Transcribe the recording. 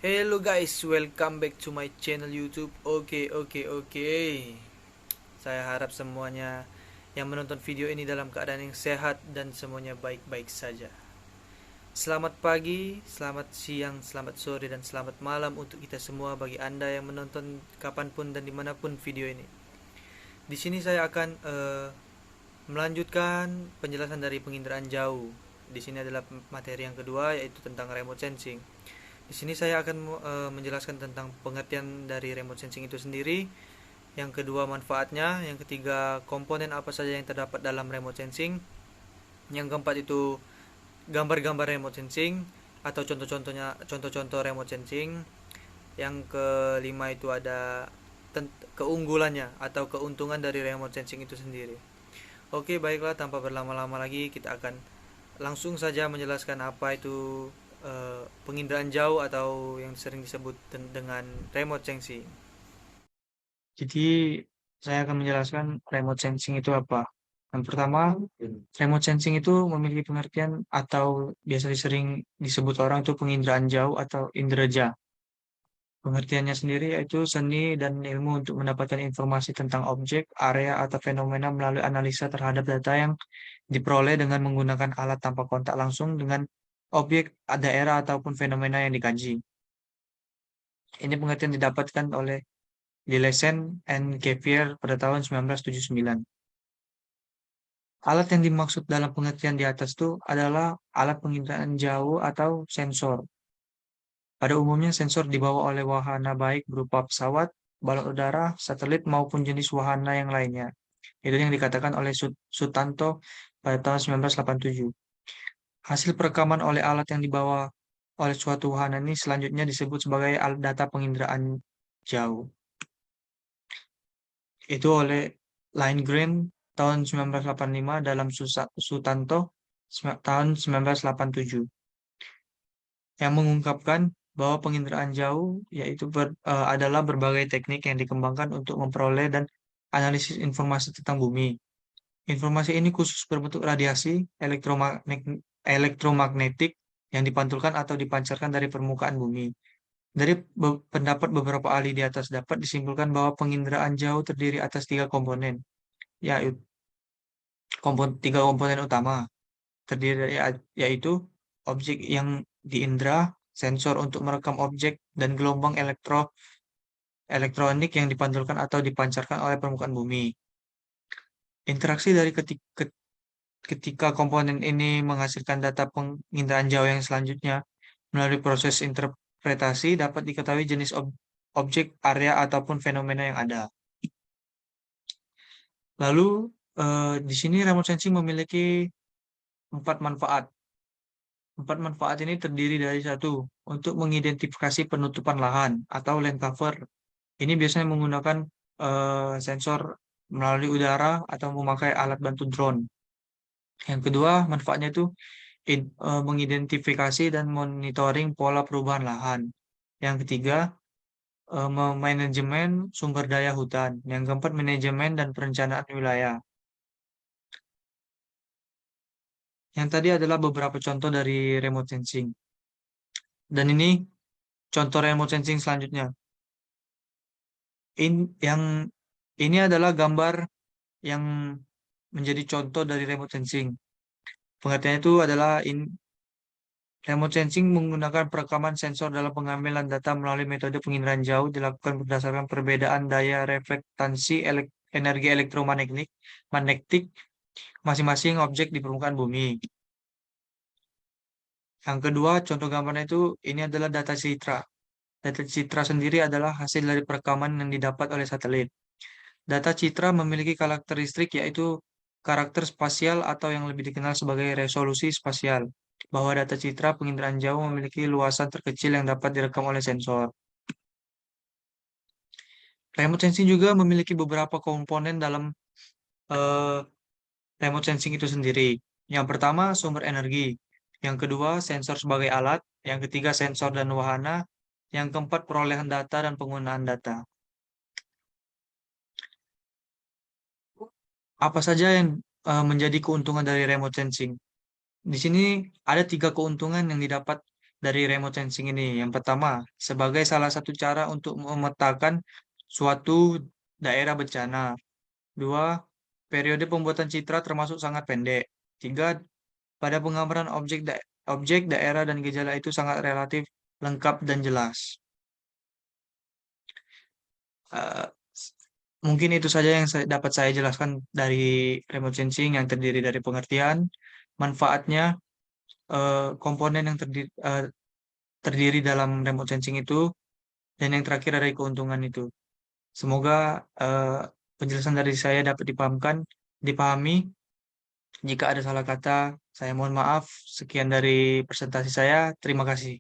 Hello guys, welcome back to my channel YouTube. Oke. Saya harap semuanya yang menonton video ini dalam keadaan yang sehat dan semuanya baik-baik saja. Selamat pagi, selamat siang, selamat sore, dan selamat malam untuk kita semua bagi Anda yang menonton kapanpun dan dimanapun video ini. Di sini saya akan melanjutkan penjelasan dari penginderaan jauh. Di sini adalah materi yang kedua, yaitu tentang remote sensing. Di sini saya akan menjelaskan tentang pengertian dari remote sensing itu sendiri, yang kedua manfaatnya, yang ketiga komponen apa saja yang terdapat dalam remote sensing, yang keempat itu gambar-gambar remote sensing atau contoh-contoh remote sensing, yang kelima itu ada keunggulannya atau keuntungan dari remote sensing itu sendiri. Oke, baiklah, tanpa berlama-lama lagi kita akan langsung saja menjelaskan apa itu penginderaan jauh atau yang sering disebut dengan remote sensing. Jadi, saya akan menjelaskan remote sensing itu apa. Yang pertama, remote sensing itu memiliki pengertian atau biasa sering disebut orang itu penginderaan jauh atau indera. Pengertiannya sendiri yaitu seni dan ilmu untuk mendapatkan informasi tentang objek, area, atau fenomena melalui analisa terhadap data yang diperoleh dengan menggunakan alat tanpa kontak langsung dengan objek, daerah, ataupun fenomena yang dikaji. Ini pengertian didapatkan oleh Lilesen and Xavier pada tahun 1979. Alat yang dimaksud dalam pengertian di atas itu adalah alat penginderaan jauh atau sensor. Pada umumnya sensor dibawa oleh wahana baik berupa pesawat, balon udara, satelit, maupun jenis wahana yang lainnya. Itu yang dikatakan oleh Sutanto pada tahun 1987. Hasil perekaman oleh alat yang dibawa oleh suatu wahana ini selanjutnya disebut sebagai alat data penginderaan jauh. Itu oleh Lindgren tahun 1985 dalam Sutanto tahun 1987 yang mengungkapkan bahwa penginderaan jauh adalah berbagai teknik yang dikembangkan untuk memperoleh dan analisis informasi tentang bumi. Informasi ini khusus berbentuk radiasi elektromagnetik yang dipantulkan atau dipancarkan dari permukaan bumi. Dari pendapat beberapa ahli di atas dapat disimpulkan bahwa penginderaan jauh terdiri atas tiga komponen, yaitu tiga komponen utama, terdiri dari yaitu objek yang diindra, sensor untuk merekam objek, dan gelombang elektronik yang dipantulkan atau dipancarkan oleh permukaan bumi. Interaksi dari ketika komponen ini menghasilkan data penginderaan jauh yang selanjutnya melalui proses interpretasi dapat diketahui jenis objek, area, ataupun fenomena yang ada. Lalu, di sini remote sensing memiliki empat manfaat. Empat manfaat ini terdiri dari satu, untuk mengidentifikasi penutupan lahan atau land cover. Ini biasanya menggunakan sensor melalui udara atau memakai alat bantu drone. Yang kedua, manfaatnya itu mengidentifikasi dan monitoring pola perubahan lahan. Yang ketiga, manajemen sumber daya hutan. Yang keempat, manajemen dan perencanaan wilayah. Yang tadi adalah beberapa contoh dari remote sensing. Dan ini contoh remote sensing selanjutnya. Yang ini adalah gambar yang menjadi contoh dari remote sensing. Pengertiannya itu adalah remote sensing menggunakan perekaman sensor dalam pengambilan data melalui metode penginderaan jauh dilakukan berdasarkan perbedaan daya reflektansi energi elektromagnetik magnetik masing-masing objek di permukaan bumi. Yang kedua, contoh gambarnya itu ini adalah data citra. Data citra sendiri adalah hasil dari perekaman yang didapat oleh satelit. Data citra memiliki karakteristik yaitu karakter spasial atau yang lebih dikenal sebagai resolusi spasial, bahwa data citra penginderaan jauh memiliki luasan terkecil yang dapat direkam oleh sensor. Remote sensing juga memiliki beberapa komponen dalam eh, remote sensing itu sendiri. Yang pertama, sumber energi. Yang kedua, sensor sebagai alat. Yang ketiga, sensor dan wahana. Yang keempat, perolehan data dan penggunaan data. Apa saja yang menjadi keuntungan dari remote sensing? Di sini ada tiga keuntungan yang didapat dari remote sensing ini. Yang pertama, sebagai salah satu cara untuk memetakan suatu daerah bencana. Dua, periode pembuatan citra termasuk sangat pendek. Tiga, pada penggambaran objek, daerah, dan gejala itu sangat relatif lengkap dan jelas. Eh, Mungkin itu saja yang dapat saya jelaskan dari remote sensing yang terdiri dari pengertian, manfaatnya, komponen yang terdiri dalam remote sensing itu, dan yang terakhir dari keuntungan itu. Semoga penjelasan dari saya dapat dipahami. Jika ada salah kata, saya mohon maaf. Sekian dari presentasi saya. Terima kasih.